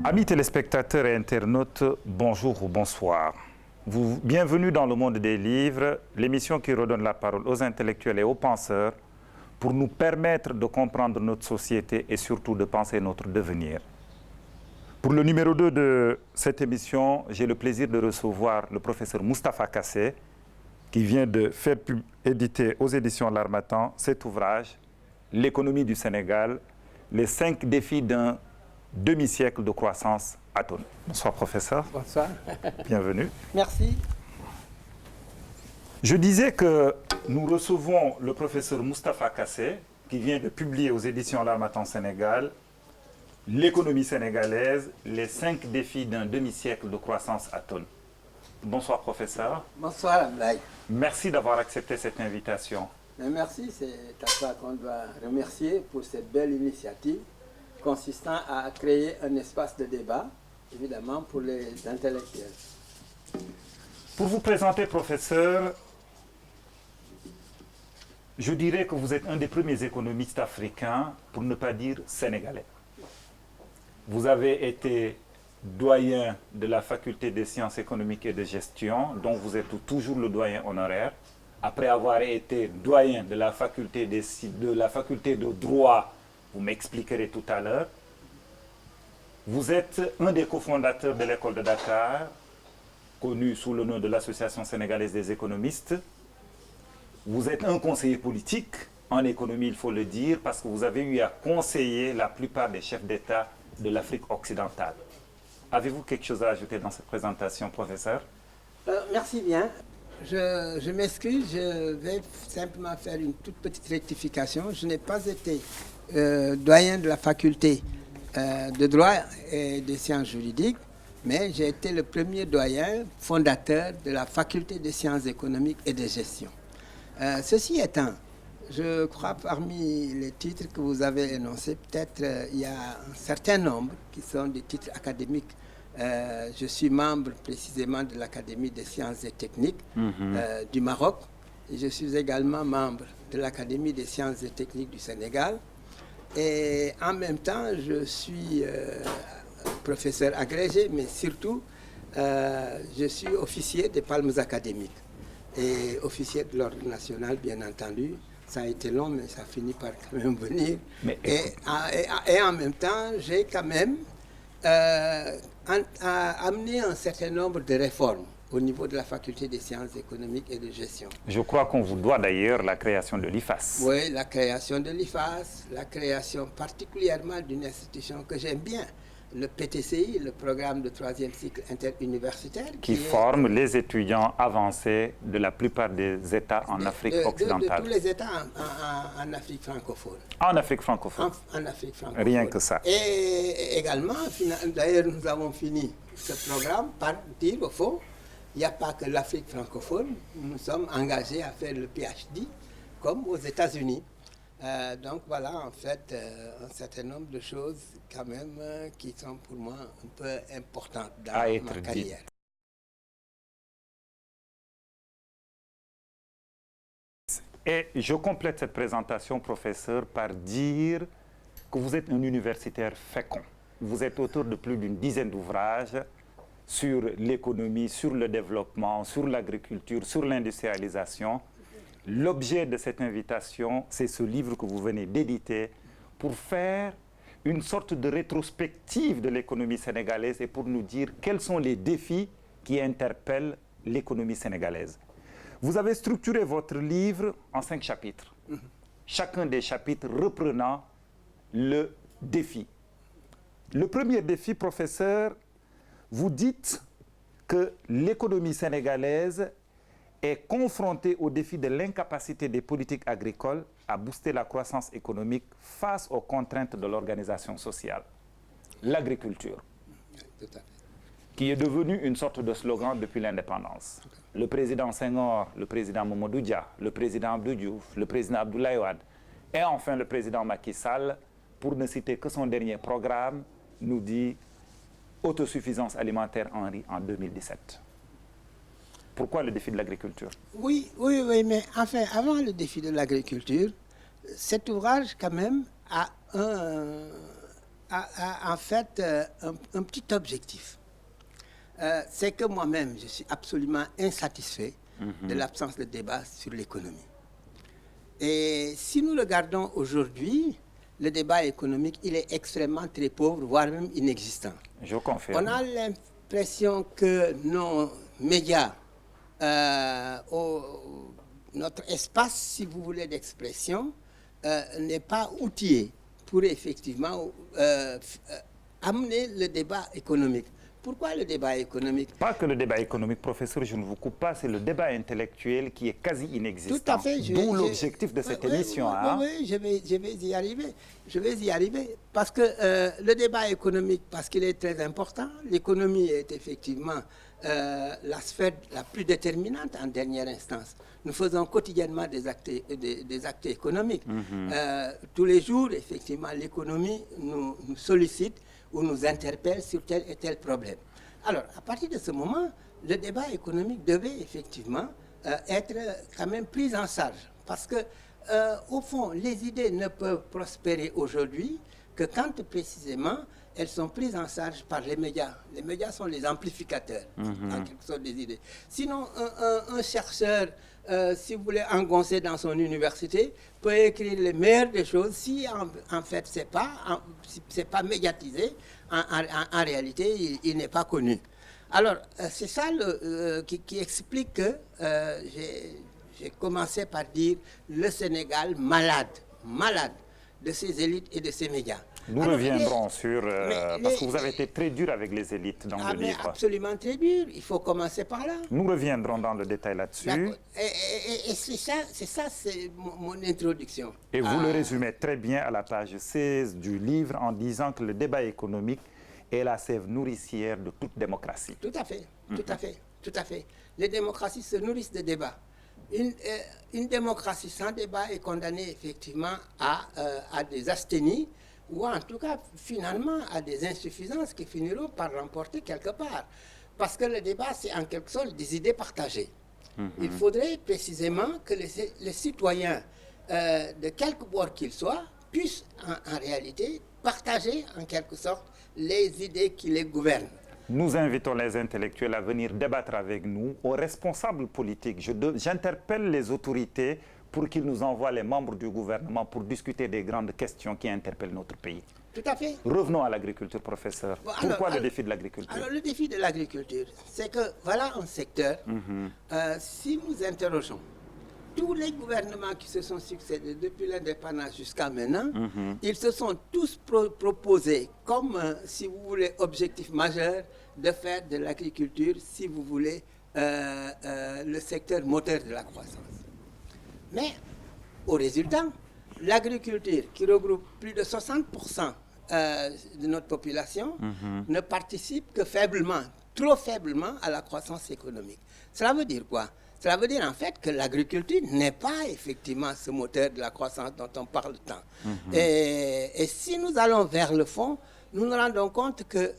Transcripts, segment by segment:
Amis téléspectateurs et internautes, bonjour ou bonsoir. Bienvenue dans le monde des livres, l'émission qui redonne la parole aux intellectuels et aux penseurs pour nous permettre de comprendre notre société et surtout de penser notre devenir. Pour le numéro 2 de cette émission, j'ai le plaisir de recevoir le professeur Moustapha Kassé, qui vient de faire éditer aux éditions L'Harmattan cet ouvrage, L'économie du Sénégal, les 5 défis d'un demi-siècle de croissance atone. Bonsoir professeur. Bonsoir. Bienvenue. Merci. Je disais que nous recevons le professeur Moustapha Kassé, qui vient de publier aux éditions L'Harmattan Sénégal, L'économie sénégalaise, les 5 défis d'un demi-siècle de croissance atone. Bonsoir professeur. Bonsoir Ablaï. Merci d'avoir accepté cette invitation. Merci, c'est à toi qu'on doit remercier pour cette belle initiative consistant à créer un espace de débat, évidemment, pour les intellectuels. Pour vous présenter, professeur, je dirais que vous êtes un des premiers économistes africains, pour ne pas dire sénégalais. Vous avez été doyen de la faculté des sciences économiques et de gestion, dont vous êtes toujours le doyen honoraire. Après avoir été doyen de la faculté de droit, vous m'expliquerez tout à l'heure. Vous êtes un des cofondateurs de l'école de Dakar, connue sous le nom de l'Association sénégalaise des économistes. Vous êtes un conseiller politique en économie, il faut le dire, parce que vous avez eu à conseiller la plupart des chefs d'État de l'Afrique occidentale. Avez-vous quelque chose à ajouter dans cette présentation, professeur? Merci bien. Je m'excuse, je vais simplement faire une toute petite rectification. Je n'ai pas été doyen de la faculté de droit et des sciences juridiques, mais j'ai été le premier doyen fondateur de la faculté des sciences économiques et de gestion. Ceci étant, je crois parmi les titres que vous avez énoncés, peut-être il y a un certain nombre qui sont des titres académiques. Je suis membre précisément de l'Académie des sciences et techniques du Maroc. Et je suis également membre de l'Académie des sciences et techniques du Sénégal. Et en même temps, je suis professeur agrégé, mais surtout, je suis officier des palmes académiques. Et officier de l'Ordre national, bien entendu. Ça a été long, mais ça finit par quand même venir. Et en même temps, j'ai quand même amené un certain nombre de réformes au niveau de la faculté des sciences économiques et de gestion. Je crois qu'on vous doit d'ailleurs la création de l'IFAS. Oui, la création de l'IFAS, la création particulièrement d'une institution que j'aime bien, le PTCI, le programme de 3e cycle interuniversitaire. Qui forme les étudiants avancés de la plupart des États en Afrique occidentale. De tous les États en Afrique francophone. En Afrique francophone. En Afrique francophone. Rien que ça. Et également, d'ailleurs, nous avons fini ce programme par dire, au fond, il n'y a pas que l'Afrique francophone. Nous sommes engagés à faire le PhD comme aux États-Unis. Donc voilà, en fait, un certain nombre de choses quand même qui sont pour moi un peu importantes dans ma carrière. Et je complète cette présentation, professeur, par dire que vous êtes un universitaire fécond. Vous êtes auteur de plus d'une dizaine d'ouvrages sur l'économie, sur le développement, sur l'agriculture, sur l'industrialisation. L'objet de cette invitation, c'est ce livre que vous venez d'éditer pour faire une sorte de rétrospective de l'économie sénégalaise et pour nous dire quels sont les défis qui interpellent l'économie sénégalaise. Vous avez structuré votre livre en 5 chapitres, chacun des chapitres reprenant le défi. Le premier défi, professeur, vous dites que l'économie sénégalaise est confronté au défi de l'incapacité des politiques agricoles à booster la croissance économique face aux contraintes de l'organisation sociale. L'agriculture, qui est devenue une sorte de slogan depuis l'indépendance. Le président Senghor, le président Mamadou Dia, le président Abdou Diouf, le président Abdoulaye Wade et enfin le président Macky Sall, pour ne citer que son dernier programme, nous dit autosuffisance alimentaire en riz en 2017. Pourquoi le défi de l'agriculture? Oui, mais enfin, avant le défi de l'agriculture, cet ouvrage, quand même, a en fait un petit objectif. C'est que moi-même, je suis absolument insatisfait de l'absence de débat sur l'économie. Et si nous regardons aujourd'hui, le débat économique, il est extrêmement très pauvre, voire même inexistant. Je confirme. On a l'impression que nos médias, notre espace, si vous voulez, d'expression, n'est pas outillé pour effectivement amener le débat économique. Pourquoi le débat économique? Pas que le débat économique, professeur, je ne vous coupe pas, c'est le débat intellectuel qui est quasi inexistant. Tout à fait. D'où l'objectif de cette émission. Oui, je vais y arriver. Je vais y arriver. Parce que le débat économique, parce qu'il est très important, l'économie est effectivement la sphère la plus déterminante en dernière instance. Nous faisons quotidiennement des actes économiques. Tous les jours, effectivement, l'économie nous sollicite ou nous interpelle sur tel et tel problème. Alors, à partir de ce moment, le débat économique devait effectivement être quand même pris en charge. Parce que, au fond, les idées ne peuvent prospérer aujourd'hui que quand précisément elles sont prises en charge par les médias. Les médias sont les amplificateurs, en quelque sorte, des idées. Sinon, un chercheur, si vous voulez, engoncé dans son université, peut écrire les meilleures des choses si, en fait, c'est pas médiatisé. En réalité, il n'est pas connu. Alors, c'est ça qui explique que j'ai commencé par dire le Sénégal malade de ses élites et de ses médias. Nous reviendrons sur... parce que vous avez été très dur avec les élites dans le livre. Absolument très dur. Il faut commencer par là. Nous reviendrons dans le détail là-dessus. Et c'est ça, c'est mon introduction. Et vous le résumez très bien à la page 16 du livre en disant que le débat économique est la sève nourricière de toute démocratie. Tout à fait, tout à fait. Les démocraties se nourrissent de débats. Une démocratie sans débat est condamnée effectivement à des asthénies ou en tout cas finalement à des insuffisances qui finiront par l'emporter quelque part. Parce que le débat, c'est en quelque sorte des idées partagées. Il faudrait précisément que les citoyens, de quelque bord qu'ils soient, puissent en réalité partager en quelque sorte les idées qui les gouvernent. Nous invitons les intellectuels à venir débattre avec nous, aux responsables politiques. J'interpelle les autorités pour qu'ils nous envoient les membres du gouvernement pour discuter des grandes questions qui interpellent notre pays. Tout à fait. Revenons à l'agriculture, professeur. Pourquoi le défi de l'agriculture? Alors, le défi de l'agriculture, c'est que voilà un secteur, si nous interrogeons tous les gouvernements qui se sont succédés depuis l'indépendance jusqu'à maintenant, ils se sont tous proposés comme, si vous voulez, objectif majeur de faire de l'agriculture, si vous voulez, le secteur moteur de la croissance. Mais, au résultat, l'agriculture, qui regroupe plus de 60% de notre population, ne participe que faiblement, trop faiblement à la croissance économique. Cela veut dire quoi? Cela veut dire en fait que l'agriculture n'est pas effectivement ce moteur de la croissance dont on parle tant. Et si nous allons vers le fond, nous nous rendons compte que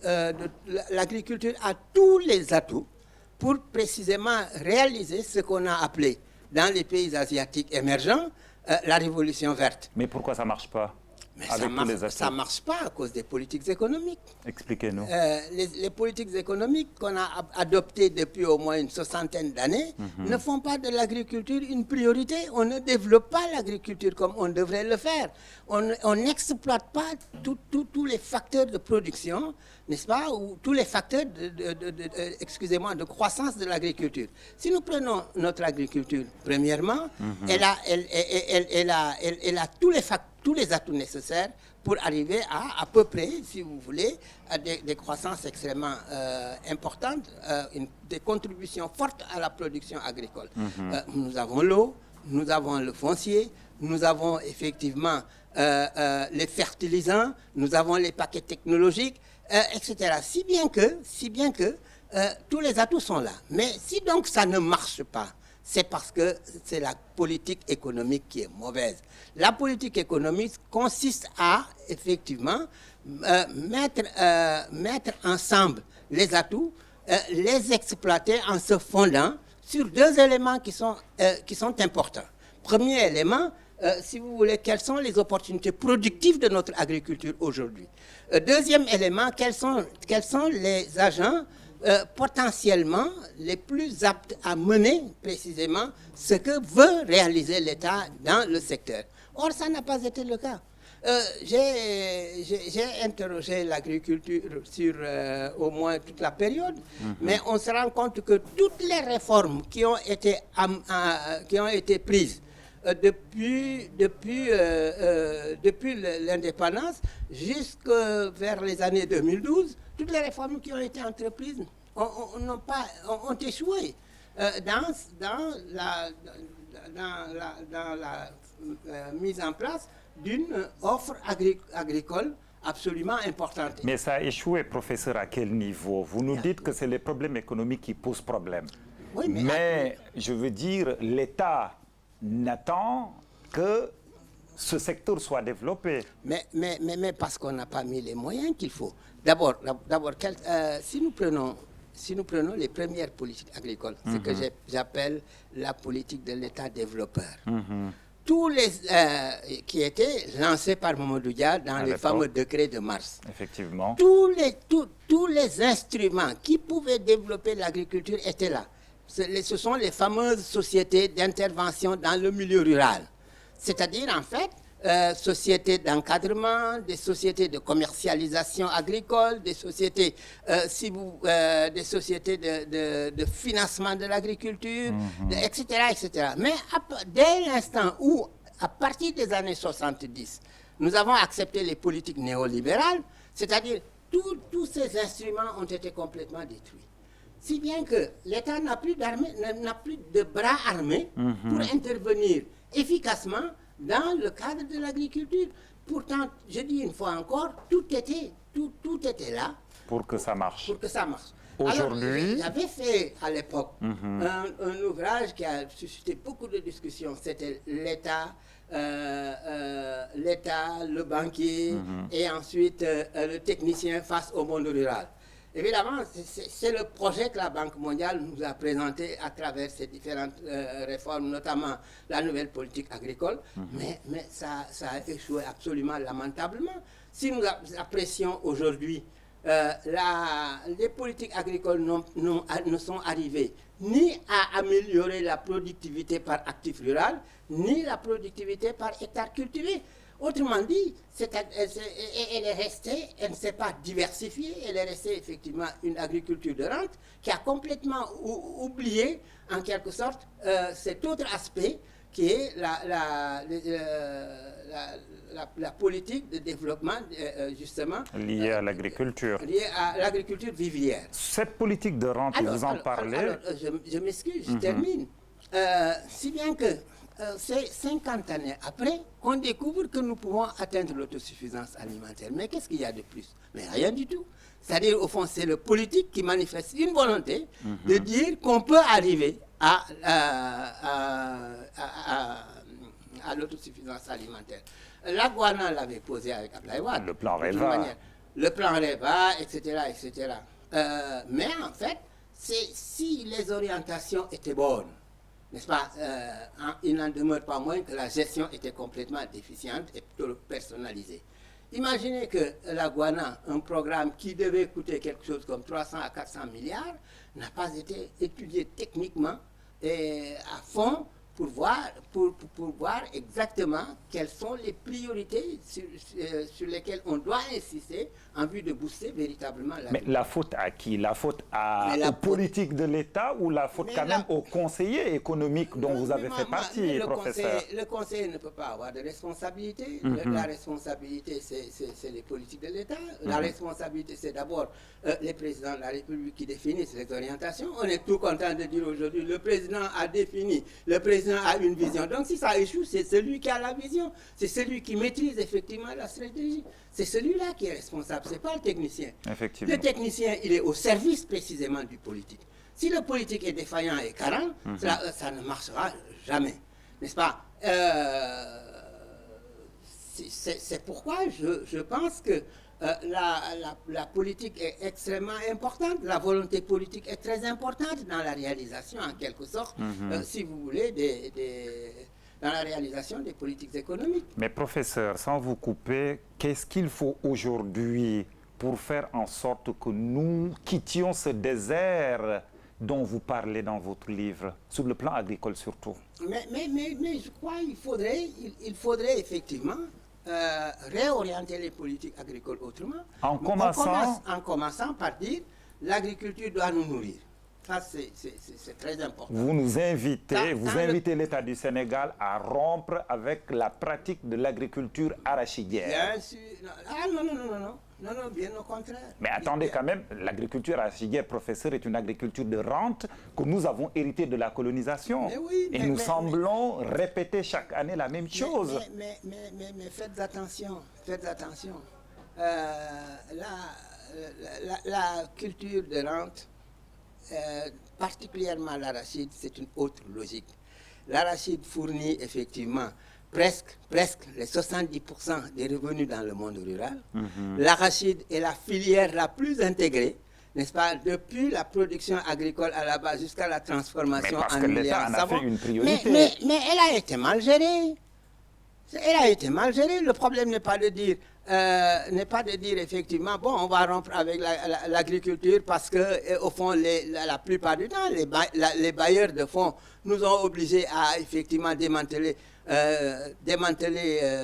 l'agriculture a tous les atouts pour précisément réaliser ce qu'on a appelé dans les pays asiatiques émergents la révolution verte. Mais pourquoi ça ne marche pas? Mais ça ne marche pas à cause des politiques économiques. Expliquez-nous. Les politiques économiques qu'on a adoptées depuis au moins une soixantaine d'années ne font pas de l'agriculture une priorité. On ne développe pas l'agriculture comme on devrait le faire. On n'exploite pas tous les facteurs de production, n'est-ce pas, ou tous les facteurs excusez-moi, de croissance de l'agriculture. Si nous prenons notre agriculture, premièrement, elle a tous les atouts nécessaires pour arriver à peu près, si vous voulez, à des croissances extrêmement importantes, des contributions fortes à la production agricole. Nous avons l'eau, nous avons le foncier, nous avons effectivement les fertilisants, nous avons les paquets technologiques, etc. Si bien que tous les atouts sont là. Mais si donc ça ne marche pas, c'est parce que c'est la politique économique qui est mauvaise. La politique économique consiste à, effectivement, mettre ensemble les atouts, les exploiter en se fondant sur deux éléments qui sont importants. Premier élément, si vous voulez, quelles sont les opportunités productives de notre agriculture aujourd'hui. Deuxième élément, quels sont les agents potentiellement les plus aptes à mener précisément ce que veut réaliser l'État dans le secteur. Or, ça n'a pas été le cas. J'ai interrogé l'agriculture sur au moins toute la période, mais on se rend compte que toutes les réformes qui ont été prises depuis l'indépendance jusqu'à vers les années 2012, toutes les réformes qui ont été entreprises ont échoué dans la mise en place d'une offre agricole absolument importante. Mais ça a échoué, professeur, à quel niveau? Vous nous dites que c'est les problèmes économiques qui posent problème. Oui, mais je veux dire, l'État n'attend que ce secteur soit développé. Mais parce qu'on n'a pas mis les moyens qu'il faut. D'abord, si nous prenons les premières politiques agricoles, ce que j'appelle la politique de l'État développeur, tous les qui étaient lancés par Mamadou Dia dans les fameux décrets de mars. Effectivement. Tous les instruments qui pouvaient développer l'agriculture étaient là. Ce sont les fameuses sociétés d'intervention dans le milieu rural. C'est-à-dire, en fait, sociétés d'encadrement, des sociétés de commercialisation agricole, des sociétés, des sociétés de financement de l'agriculture, etc., etc. Mais dès l'instant où, à partir des années 70, nous avons accepté les politiques néolibérales, c'est-à-dire tous ces instruments ont été complètement détruits. Si bien que l'État n'a plus de bras armés pour intervenir efficacement dans le cadre de l'agriculture. Pourtant, je dis une fois encore, tout était là. Pour que ça marche. Aujourd'hui, j'avais fait à l'époque un ouvrage qui a suscité beaucoup de discussions. C'était l'État, le banquier et ensuite le technicien face au monde rural. Évidemment, c'est le projet que la Banque mondiale nous a présenté à travers ces différentes réformes, notamment la nouvelle politique agricole, mais ça a échoué absolument lamentablement. Si nous apprécions aujourd'hui, les politiques agricoles ne sont arrivées ni à améliorer la productivité par actif rural, ni la productivité par hectare cultivé. Autrement dit, elle ne s'est pas diversifiée, elle est restée effectivement une agriculture de rente qui a complètement oublié, en quelque sorte, cet autre aspect qui est la politique de développement, justement. Liée à l'agriculture. Liée à l'agriculture vivrière. Cette politique de rente, vous en parlez. Alors, je m'excuse, je termine. Si bien que c'est 50 années après qu'on découvre que nous pouvons atteindre l'autosuffisance alimentaire. Mais qu'est-ce qu'il y a de plus? Mais rien du tout. C'est-à-dire, au fond, c'est le politique qui manifeste une volonté de dire qu'on peut arriver à l'autosuffisance alimentaire. La Guana l'avait posé avec Abdoulaye Wade. Le plan REVA. Le plan REVA, etc. etc. Mais en fait, si les orientations étaient bonnes, n'est-ce pas, il n'en demeure pas moins que la gestion était complètement déficiente et plutôt personnalisée. Imaginez que la Guana, un programme qui devait coûter quelque chose comme 300 à 400 milliards, n'a pas été étudié techniquement et à fond pour voir exactement quelles sont les priorités sur lesquelles on doit insister en vue de booster véritablement la. Mais la faute à qui? La faute aux politiques de l'État ou la faute quand même aux conseillers économiques dont vous avez fait partie, professeur? Le conseiller ne peut pas avoir de responsabilité. La responsabilité, c'est les politiques de l'État. La responsabilité, c'est d'abord les présidents de la République qui définissent les orientations. On est tout content de dire aujourd'hui, le président a défini, le président a une vision. Donc si ça échoue, c'est celui qui a la vision, c'est celui qui maîtrise effectivement la stratégie. C'est celui-là qui est responsable, ce n'est pas le technicien. Effectivement. Le technicien, il est au service précisément du politique. Si le politique est défaillant et carent, ça ne marchera jamais. N'est-ce pas? C'est pourquoi je pense que la politique est extrêmement importante, la volonté politique est très importante dans la réalisation, en quelque sorte, si vous voulez, dans la réalisation des politiques économiques. Mais professeur, sans vous couper, qu'est-ce qu'il faut aujourd'hui pour faire en sorte que nous quittions ce désert dont vous parlez dans votre livre, sur le plan agricole surtout? Mais je crois qu'il faudrait effectivement réorienter les politiques agricoles autrement. En commençant par dire l'agriculture doit nous nourrir. Ça, c'est très important. Vous nous invitez, vous invitez l'État du Sénégal à rompre avec la pratique de l'agriculture arachidière. Bien sûr. Ah non, bien au contraire. Mais attendez quand même, l'agriculture arachidière, professeur, est une agriculture de rente que nous avons héritée de la colonisation. Et nous semblons répéter chaque année la même chose. Mais faites attention. La culture de rente, particulièrement l'arachide, c'est une autre logique. L'arachide fournit effectivement presque les 70% des revenus dans le monde rural. L'arachide est la filière la plus intégrée, n'est-ce pas, depuis la production agricole à la base jusqu'à la transformation en milliards de savons. Fait une priorité. Mais elle a été mal gérée. Le problème n'est pas de dire effectivement, bon, on va rompre avec l'agriculture parce que, au fond, la plupart du temps, les bailleurs de fonds nous ont obligés à effectivement démanteler,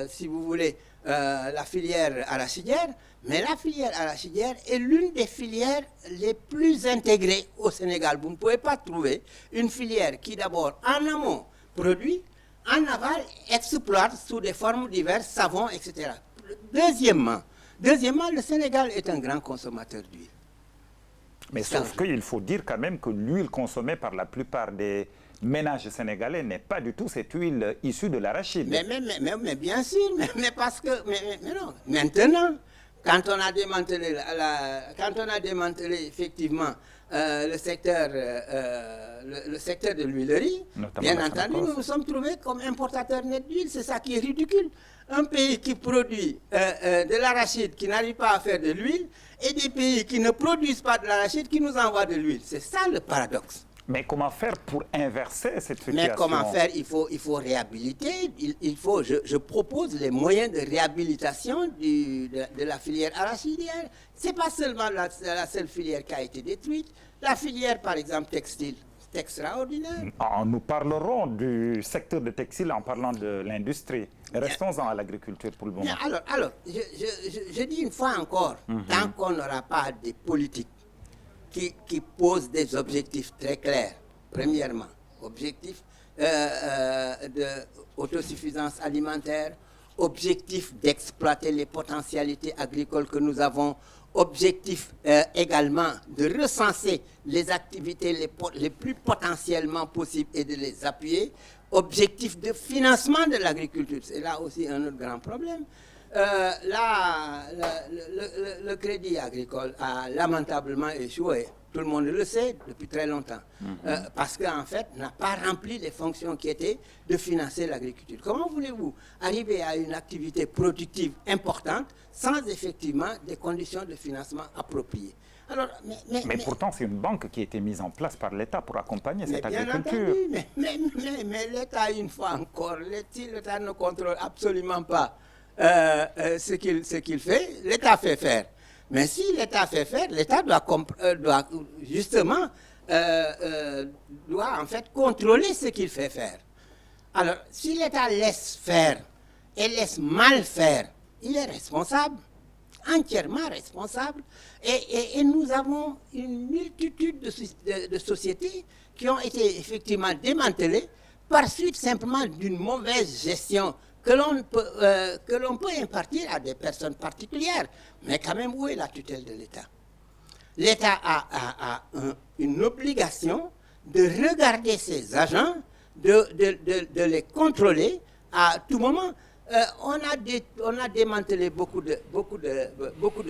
si vous voulez, la filière arachidière. Mais la filière arachidière est l'une des filières les plus intégrées au Sénégal. Vous ne pouvez pas trouver une filière qui, d'abord, en amont, produit, en aval, exploite sous des formes diverses, savons, etc. Deuxièmement, le Sénégal est un grand consommateur d'huile. Mais sauf qu'il faut dire quand même que l'huile consommée par la plupart des ménages sénégalais n'est pas du tout cette huile issue de l'arachide. Mais bien sûr, mais parce que... Mais non, maintenant, quand on a démantelé effectivement le secteur de l'huilerie, bien entendu, nous nous sommes trouvés comme importateurs nets d'huile. C'est ça qui est ridicule. Un pays qui produit de l'arachide, qui n'arrive pas à faire de l'huile, et des pays qui ne produisent pas de l'arachide, qui nous envoient de l'huile. C'est ça le paradoxe. Mais comment faire pour inverser cette situation? Mais comment faire? Il faut réhabiliter. Je propose les moyens de réhabilitation de la filière arachidière. Ce n'est pas seulement la seule filière qui a été détruite. La filière, par exemple, textile, c'est extraordinaire. Nous parlerons du secteur de textile en parlant de l'industrie. Restons-en à l'agriculture pour le moment. Alors, je dis une fois encore, tant qu'on n'aura pas des politiques qui posent des objectifs très clairs. Premièrement, objectif d'autosuffisance alimentaire, objectif d'exploiter les potentialités agricoles que nous avons, objectif également de recenser les activités les plus potentiellement possibles et de les appuyer, objectif de financement de l'agriculture. C'est là aussi un autre grand problème. Le crédit agricole a lamentablement échoué. Tout le monde le sait depuis très longtemps. Parce qu'en fait, n'a pas rempli les fonctions qui étaient de financer l'agriculture. Comment voulez-vous arriver à une activité productive importante sans effectivement des conditions de financement appropriées? Alors, mais pourtant, c'est une banque qui a été mise en place par l'État pour accompagner cette agriculture. Entendu, mais l'État, une fois encore, si l'État ne contrôle absolument pas ce qu'il fait, l'État fait faire. Mais si l'État fait faire, l'État doit justement en fait contrôler ce qu'il fait faire. Alors, si l'État laisse faire et laisse mal faire, il est responsable, entièrement responsable. Et nous avons une multitude de sociétés qui ont été effectivement démantelées par suite simplement d'une mauvaise gestion que l'on peut impartir à des personnes particulières. Mais quand même, où est la tutelle de l'État? L'État a une obligation de regarder ses agents, de les contrôler à tout moment. On a démantelé beaucoup de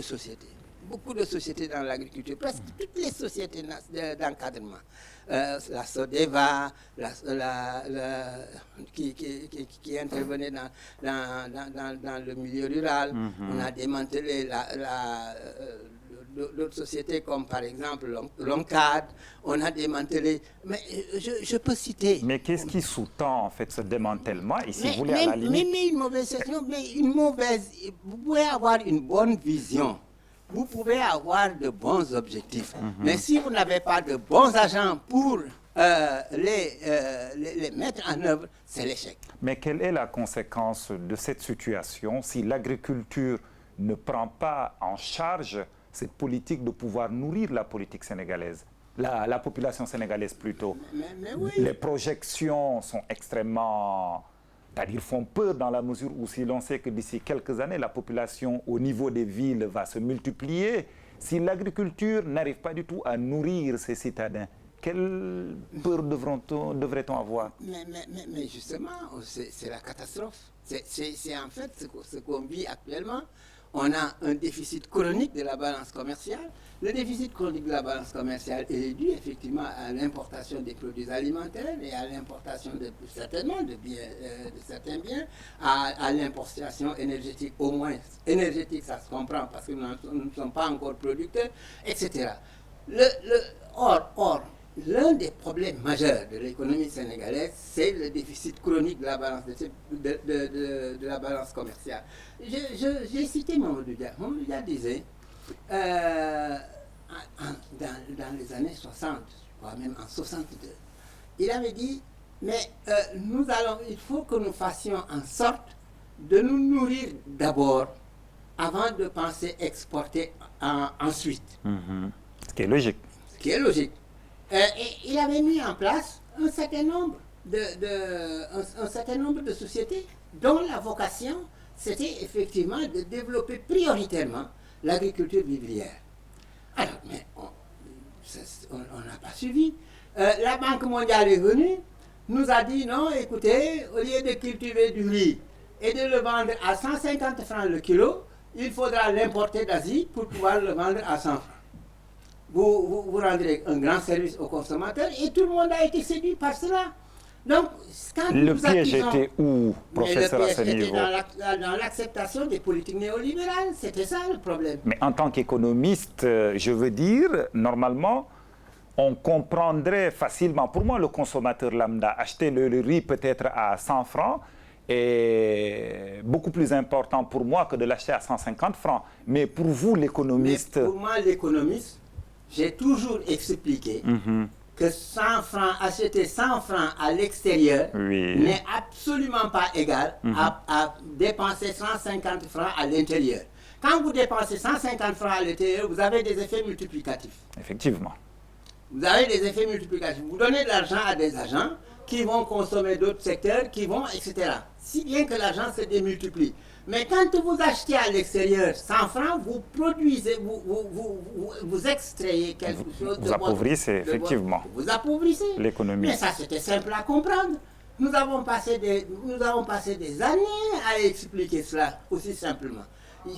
sociétés. Beaucoup de sociétés dans l'agriculture, presque toutes les sociétés d'encadrement. La Sodeva, qui intervenait dans le milieu rural. On a démantelé d'autres sociétés comme par exemple l'ONCAD, on a démantelé. Mais je peux citer. Mais qu'est-ce qui sous-tend en fait ce démantèlement? Et si vous voulez, à la limite... Mais une mauvaise... Vous pouvez avoir une bonne vision. Vous pouvez avoir de bons objectifs. Mais si vous n'avez pas de bons agents pour les mettre en œuvre, c'est l'échec. Mais quelle est la conséquence de cette situation si l'agriculture ne prend pas en charge cette politique de pouvoir nourrir la politique sénégalaise, la population sénégalaise plutôt? Mais oui. Les projections sont extrêmement... C'est-à-dire font peur dans la mesure où si l'on sait que d'ici quelques années, la population au niveau des villes va se multiplier, si l'agriculture n'arrive pas du tout à nourrir ses citadins, quelle peur devrait-on avoir? Mais justement, c'est la catastrophe. C'est en fait ce qu'on vit actuellement. On a un déficit chronique de la balance commerciale. Le déficit chronique de la balance commerciale est dû effectivement à l'importation des produits alimentaires et à l'importation certainement de certains biens, à l'importation énergétique, au moins énergétique, ça se comprend parce que nous ne sommes pas encore producteurs, etc. Or, l'un des problèmes majeurs de l'économie sénégalaise, c'est le déficit chronique de la balance, de la balance commerciale. J'ai cité Mamadou Dia. Mamadou Dia disait, dans les années 60, voire même en 62, il avait dit, mais il faut que nous fassions en sorte de nous nourrir d'abord avant de penser exporter ensuite. Ce qui est logique. Ce qui est logique. Et il avait mis en place un certain nombre de sociétés dont la vocation, c'était effectivement de développer prioritairement l'agriculture vivrière. Alors, mais on n'a pas suivi. La Banque mondiale est venue, nous a dit non, écoutez, au lieu de cultiver du riz et de le vendre à 150 francs le kilo, il faudra l'importer d'Asie pour pouvoir le vendre à 100 francs. Vous rendrez un grand service aux consommateurs et tout le monde a été séduit par cela. Donc, quand le piège était où, professeur, à ce niveau? Dans l'acceptation des politiques néolibérales, c'était ça le problème. Mais en tant qu'économiste, je veux dire, normalement, on comprendrait facilement, pour moi, le consommateur lambda, acheter le riz peut-être à 100 francs, est beaucoup plus important pour moi que de l'acheter à 150 francs. Mais pour vous, l'économiste... Pour moi, l'économiste, j'ai toujours expliqué que 100 francs, acheter 100 francs à l'extérieur n'est absolument pas égal à dépenser 150 francs à l'intérieur. Quand vous dépensez 150 francs à l'intérieur, vous avez des effets multiplicatifs. Effectivement. Vous avez des effets multiplicatifs. Vous donnez de l'argent à des agents qui vont consommer d'autres secteurs, etc. Si bien que l'argent se démultiplie. Mais quand vous achetez à l'extérieur 100 francs, vous produisez, vous extrayez quelque chose de... Vous appauvrissez, effectivement. Vous appauvrissez. L'économie. Mais ça, c'était simple à comprendre. Nous avons passé des années à expliquer cela aussi simplement.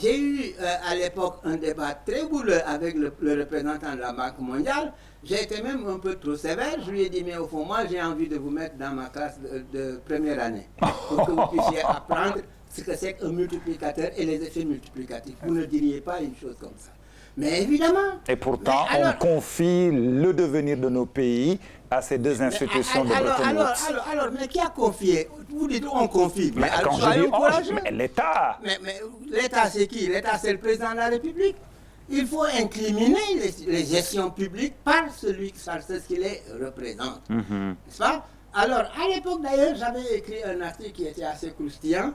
J'ai eu à l'époque un débat très bouleux avec le représentant de la Banque mondiale. J'ai été même un peu trop sévère. Je lui ai dit, mais au fond, moi, j'ai envie de vous mettre dans ma classe de première année pour que vous puissiez apprendre ce que c'est qu'un multiplicateur et les effets multiplicatifs. Vous ne diriez pas une chose comme ça. Mais évidemment... Et pourtant, on confie le devenir de nos pays à ces deux institutions de Bretton Woods. Alors, mais qui a confié? Vous dites on confie. Mais quand je dis on, l'État. Mais l'État, c'est qui? L'État, c'est le président de la République. Il faut incriminer les gestions publiques par ce qui les représente. N'est-ce pas? Alors, à l'époque d'ailleurs, j'avais écrit un article qui était assez croustillant,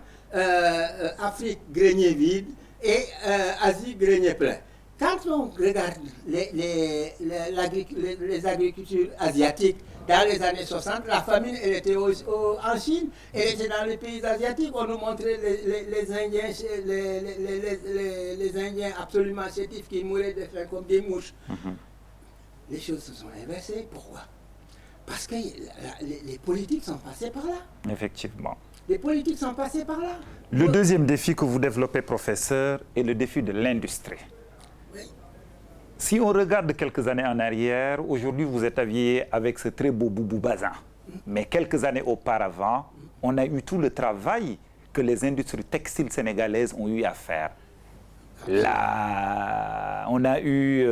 Afrique grenier vide et Asie grenier plein. Quand on regarde les agricultures asiatiques dans les années 60, la famine, elle était en Chine, elle était dans les pays asiatiques. On nous montrait les Indiens absolument chétifs qui mouraient de faim comme des mouches. Les choses se sont inversées. Pourquoi? Parce que les politiques sont passées par là. Effectivement. Les politiques sont passées par là. Le deuxième défi que vous développez, professeur, est le défi de l'industrie. Si on regarde quelques années en arrière, aujourd'hui vous êtes habillé avec ce très beau boubou bazin. Mais quelques années auparavant, on a eu tout le travail que les industries textiles sénégalaises ont eu à faire. Là, on a eu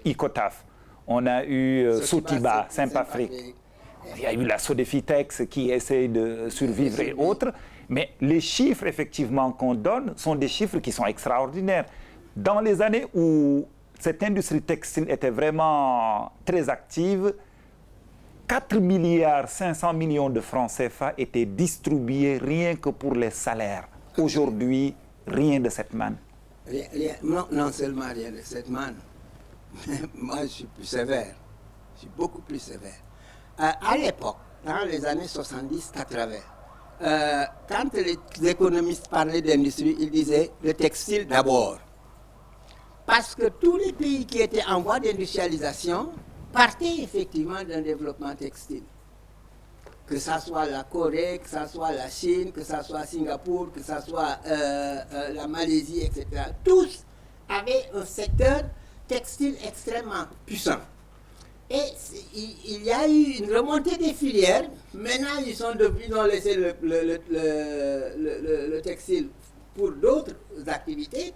Icotaf, on a eu Sotiba, Saint-Afrique. Il y a eu la Sodefitex qui essaie de survivre et autres. Mais les chiffres, effectivement, qu'on donne sont des chiffres qui sont extraordinaires. Dans les années où cette industrie textile était vraiment très active, 4 milliards 500 millions de francs CFA étaient distribués rien que pour les salaires. Aujourd'hui, rien de cette manne. Non seulement rien de cette manne, mais moi je suis plus sévère. Je suis beaucoup plus sévère. À l'époque, dans les années 70-80, quand les économistes parlaient d'industrie, ils disaient le textile d'abord. Parce que tous les pays qui étaient en voie d'industrialisation partaient effectivement d'un développement textile. Que ce soit la Corée, que ce soit la Chine, que ce soit Singapour, que ce soit la Malaisie, etc. Tous avaient un secteur textile extrêmement puissant. Et il y a eu une remontée des filières. Maintenant, ils ont laissé le textile pour d'autres activités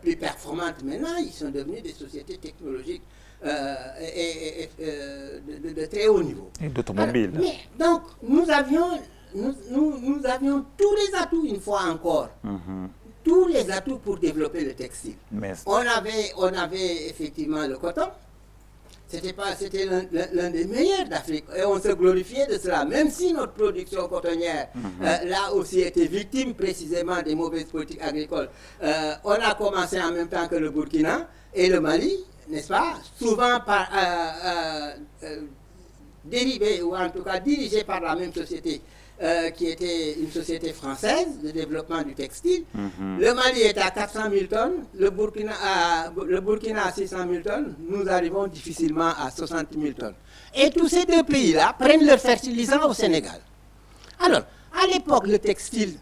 plus performantes. Maintenant, ils sont devenus des sociétés technologiques de très haut niveau. Et d'automobiles. Donc, nous avions tous les atouts, une fois encore. Tous les atouts pour développer le textile. On avait effectivement le coton. C'était l'un des meilleurs d'Afrique. Et on se glorifiait de cela. Même si notre production cotonnière, là aussi, était victime précisément des mauvaises politiques agricoles. On a commencé en même temps que le Burkina et le Mali, n'est-ce pas? Souvent dérivés, ou en tout cas dirigés par la même société, qui était une société française de développement du textile. Le Mali est à 400 000 tonnes, le Burkina à 600 000 tonnes, nous arrivons difficilement à 60 000 tonnes. Et tous ces deux pays-là prennent leurs fertilisants au Sénégal. Alors, à l'époque, le textile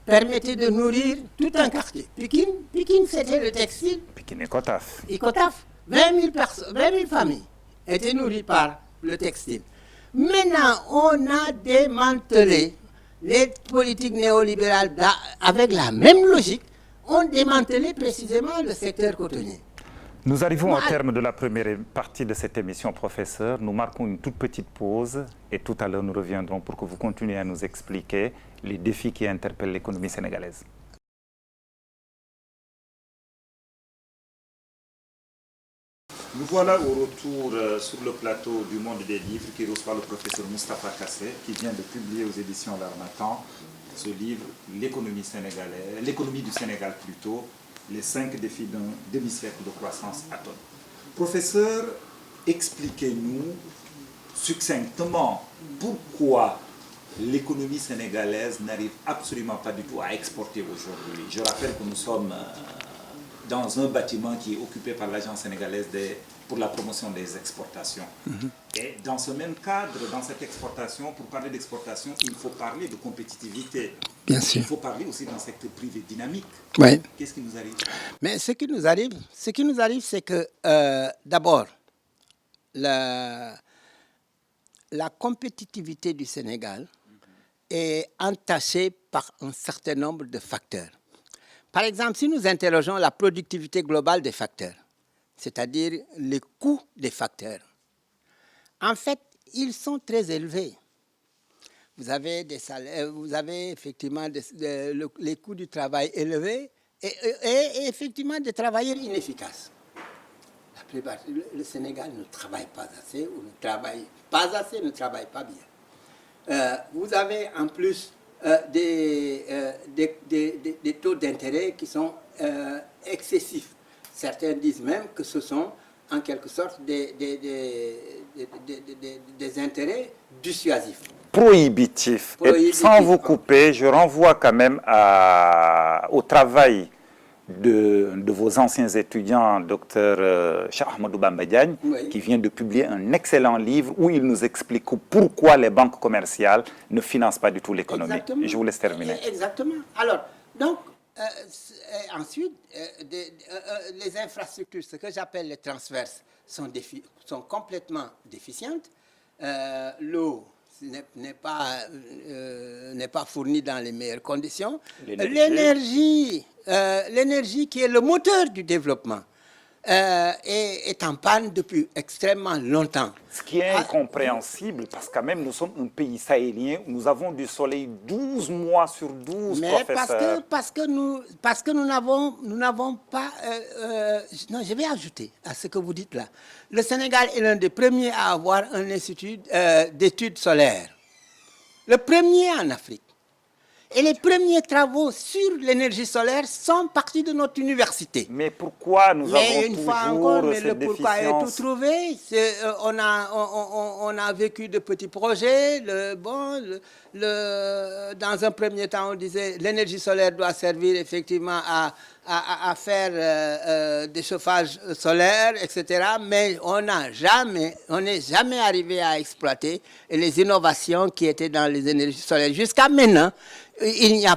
permettait de nourrir tout un quartier. Pikine, c'était le textile. Pikine et Icotaf. Icotaf, 20 000 familles étaient nourries par le textile. Maintenant, on a démantelé les politiques néolibérales avec la même logique. On démantelé précisément le secteur cotonnier. Nous arrivons au terme de la première partie de cette émission, professeur. Nous marquons une toute petite pause et tout à l'heure nous reviendrons pour que vous continuiez à nous expliquer les défis qui interpellent l'économie sénégalaise. Nous voilà au retour sur le plateau du Monde des livres qui reçoit le professeur Moustapha Kassé qui vient de publier aux éditions L'Harmattan ce livre, l'économie sénégalaise, l'économie du Sénégal plutôt, les 5 défis d'un demi-siècle de croissance atone. Professeur, expliquez-nous succinctement pourquoi l'économie sénégalaise n'arrive absolument pas du tout à exporter aujourd'hui. Je rappelle que nous sommes dans un bâtiment qui est occupé par l'Agence sénégalaise pour la promotion des exportations. Et dans ce même cadre, dans cette exportation, pour parler d'exportation, il faut parler de compétitivité. Bien sûr. Il faut parler aussi d'un secteur privé dynamique. Oui. Qu'est-ce qui nous arrive? Mais ce qui nous arrive, c'est que d'abord, la compétitivité du Sénégal est entachée par un certain nombre de facteurs. Par exemple, si nous interrogeons la productivité globale des facteurs, c'est-à-dire les coûts des facteurs, en fait, ils sont très élevés. Vous avez des salaires, vous avez effectivement les coûts du travail élevés et effectivement des travailleurs inefficaces. La plupart, le Sénégal ne travaille pas assez ou ne travaille pas bien. Vous avez en plus des taux d'intérêt qui sont excessifs. Certains disent même que ce sont en quelque sorte des intérêts dissuasifs. Prohibitifs. Et sans vous couper, je renvoie quand même au travail de vos anciens étudiants, Dr Cheikh Ahmadou Bamba Diagne, Oui. qui vient de publier un excellent livre où il nous explique pourquoi les banques commerciales ne financent pas du tout l'économie. Je vous laisse terminer. Exactement. Alors, donc, ensuite, les infrastructures, ce que j'appelle les transverses, sont complètement déficientes. L'eau, n'est pas fournie dans les meilleures conditions. L'énergie. L'énergie qui est le moteur du développement est en panne depuis extrêmement longtemps. Ce qui est incompréhensible, parce que quand même nous sommes un pays sahélien où nous avons du soleil 12 mois sur 12, Mais professeur. parce que nous n'avons pas... non, je vais ajouter à ce que vous dites là. Le Sénégal est l'un des premiers à avoir un institut d'études solaires. Le premier en Afrique. Et les premiers travaux sur l'énergie solaire sont partis de notre université. Mais pourquoi nous avons une fois toujours encore, mais cette le pourquoi est tout déficience? trouvé. On a vécu de petits projets. Dans un premier temps, on disait l'énergie solaire doit servir effectivement à faire des chauffages solaires, etc. Mais on n'est jamais arrivé à exploiter les innovations qui étaient dans les énergies solaires. Jusqu'à maintenant, il n'y a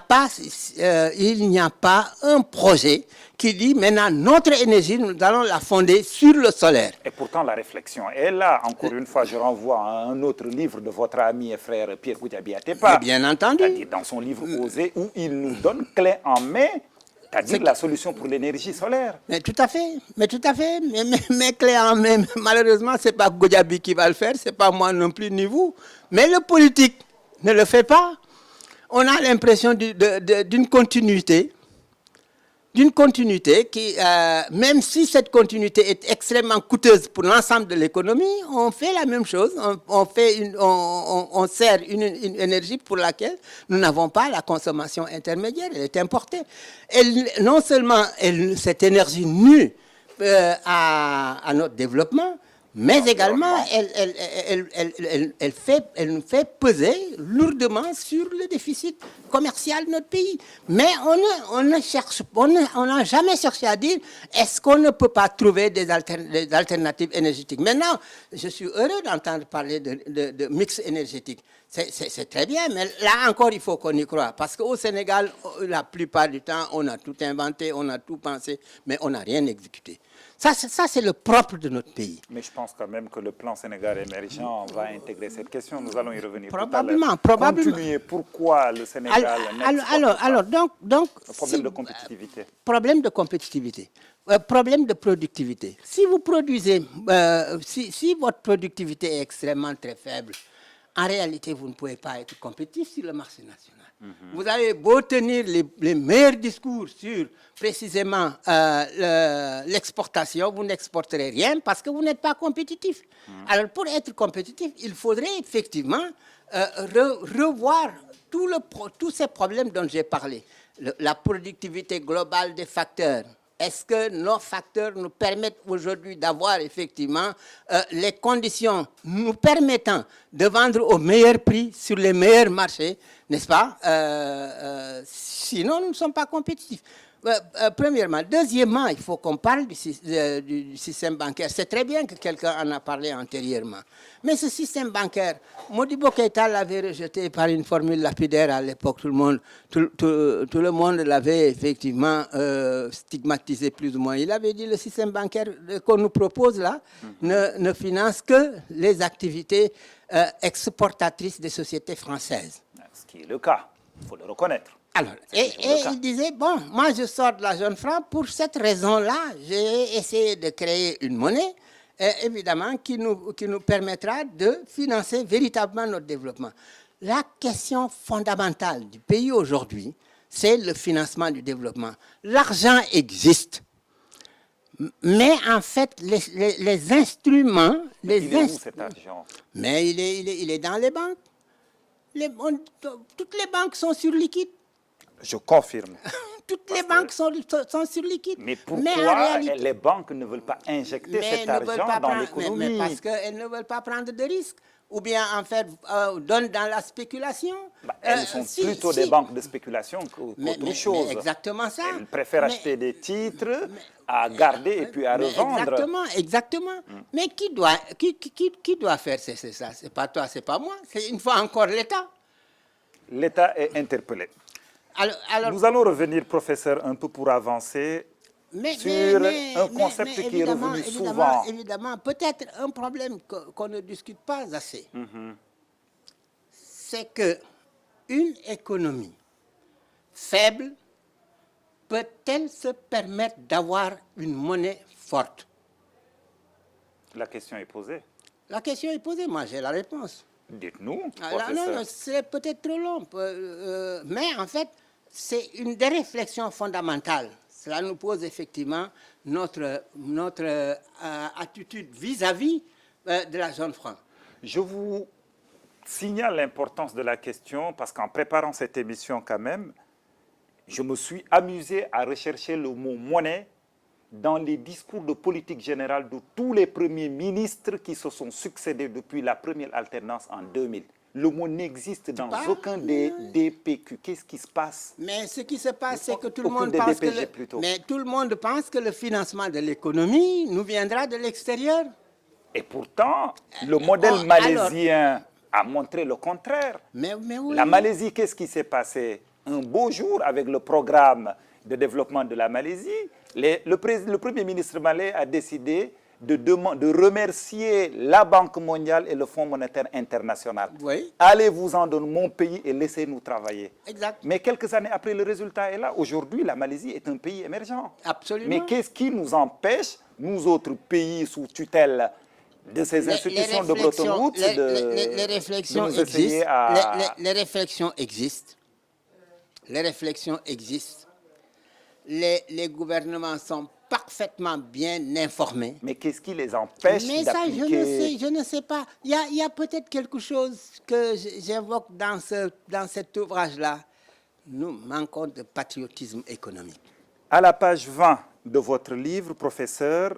pas un projet qui dit maintenant notre énergie, nous allons la fonder sur le solaire. Et pourtant, la réflexion est là. Encore une fois, je renvoie à un autre livre de votre ami et frère Pierre Goudiaby Atepa. Bien entendu. C'est-à-dire dans son livre Oser, où il nous donne clé en main, c'est-à-dire la solution pour l'énergie solaire. Mais tout à fait. Mais clé en main, malheureusement, ce n'est pas Goudiaby qui va le faire, ce n'est pas moi non plus, ni vous. Mais le politique ne le fait pas. On a l'impression d'une continuité qui, même si cette continuité est extrêmement coûteuse pour l'ensemble de l'économie, on fait la même chose. On sert une énergie pour laquelle nous n'avons pas la consommation intermédiaire, elle est importée. Non seulement cette énergie nuit à notre développement, mais également, elle nous fait peser lourdement sur le déficit commercial de notre pays. Mais on n'a jamais cherché à dire est-ce qu'on ne peut pas trouver des alternatives énergétiques. Maintenant, je suis heureux d'entendre parler de mix énergétique. C'est très bien, mais là encore, il faut qu'on y croie. Parce qu'au Sénégal, la plupart du temps, on a tout inventé, on a tout pensé, mais on n'a rien exécuté. Ça, c'est le propre de notre pays. Mais je pense quand même que le plan Sénégal émergent va intégrer cette question. Nous allons y revenir probablement. Continuez. Pourquoi le Sénégal donc problème de compétitivité. Problème de compétitivité. Problème de productivité. Si vous produisez, si votre productivité est extrêmement très faible, en réalité, vous ne pouvez pas être compétitif sur le marché national. Vous avez beau tenir les meilleurs discours sur précisément l'exportation, vous n'exporterez rien parce que vous n'êtes pas compétitif. Alors, pour être compétitif, il faudrait effectivement revoir tous ces problèmes dont j'ai parlé. La productivité globale des facteurs. Est-ce que nos facteurs nous permettent aujourd'hui d'avoir effectivement les conditions nous permettant de vendre au meilleur prix sur les meilleurs marchés, n'est-ce pas? Sinon, nous ne sommes pas compétitifs. Premièrement. Deuxièmement, il faut qu'on parle du système bancaire. C'est très bien que quelqu'un en a parlé antérieurement. Mais ce système bancaire, Modibo Keïta l'avait rejeté par une formule lapidaire à l'époque. Tout le monde l'avait effectivement stigmatisé plus ou moins. Il avait dit le système bancaire qu'on nous propose là ne finance que les activités exportatrices des sociétés françaises. Ce qui est le cas, il faut le reconnaître. Alors, et il disait, bon, moi je sors de la zone franc, pour cette raison-là, j'ai essayé de créer une monnaie, évidemment, qui nous permettra de financer véritablement notre développement. La question fondamentale du pays aujourd'hui, c'est le financement du développement. L'argent existe, mais en fait, les instruments... Il est où cet argent? Mais il est dans les banques. Toutes les banques sont sur liquide. Je confirme. Toutes les banques sont sur liquide. Mais pourquoi les banques ne veulent pas injecter cet argent dans l'économie? Mais parce qu'elles ne veulent pas prendre de risques. Ou bien, en fait, donnent dans la spéculation. Elles sont plutôt des banques de spéculation qu'autre chose. Mais exactement ça. Elles préfèrent acheter des titres à garder et puis à revendre. Exactement. Mais qui doit faire ça? C'est pas toi, c'est pas moi. C'est une fois encore l'État. L'État est interpellé. Alors, nous allons revenir, professeur, un peu pour avancer sur un concept qui est revenu souvent. Évidemment, peut-être un problème qu'on ne discute pas assez. c'est que une économie faible peut-elle se permettre d'avoir une monnaie forte? La question est posée. La question est posée, moi j'ai la réponse. Dites-nous, Là, professeur. non, c'est peut-être trop long, mais en fait, c'est une des réflexions fondamentales. Cela nous pose effectivement notre attitude vis-à-vis de la zone franc. Je vous signale l'importance de la question parce qu'en préparant cette émission quand même, je me suis amusé à rechercher le mot monnaie dans les discours de politique générale de tous les premiers ministres qui se sont succédés depuis la première alternance en 2000. Le mot n'existe dans aucun des DPQ. Qu'est-ce qui se passe? Mais ce qui se passe, c'est que tout le Aucun monde des pense DPG que plutôt. mais tout le monde pense que le financement de l'économie nous viendra de l'extérieur. Et pourtant, le modèle malaisien a montré le contraire. Mais oui. La Malaisie, qu'est-ce qui s'est passé? Un beau jour, avec le programme de développement de la Malaisie, le Premier ministre malais a décidé de remercier la Banque mondiale et le Fonds monétaire international. Oui. Allez-vous-en de mon pays et laissez-nous travailler. Exact. Mais quelques années après, le résultat est là. Aujourd'hui, la Malaisie est un pays émergent. Absolument. Mais qu'est-ce qui nous empêche, nous autres pays sous tutelle de ces institutions de Bretton Woods, les réflexions existent. Les réflexions existent. Les réflexions existent. Les gouvernements sont parfaitement bien informés. Mais qu'est-ce qui les empêche Mais ça, d'appliquer? je ne sais pas. Il y a peut-être quelque chose que j'évoque dans cet ouvrage-là. Nous manquons de patriotisme économique. À la page 20 de votre livre, professeur,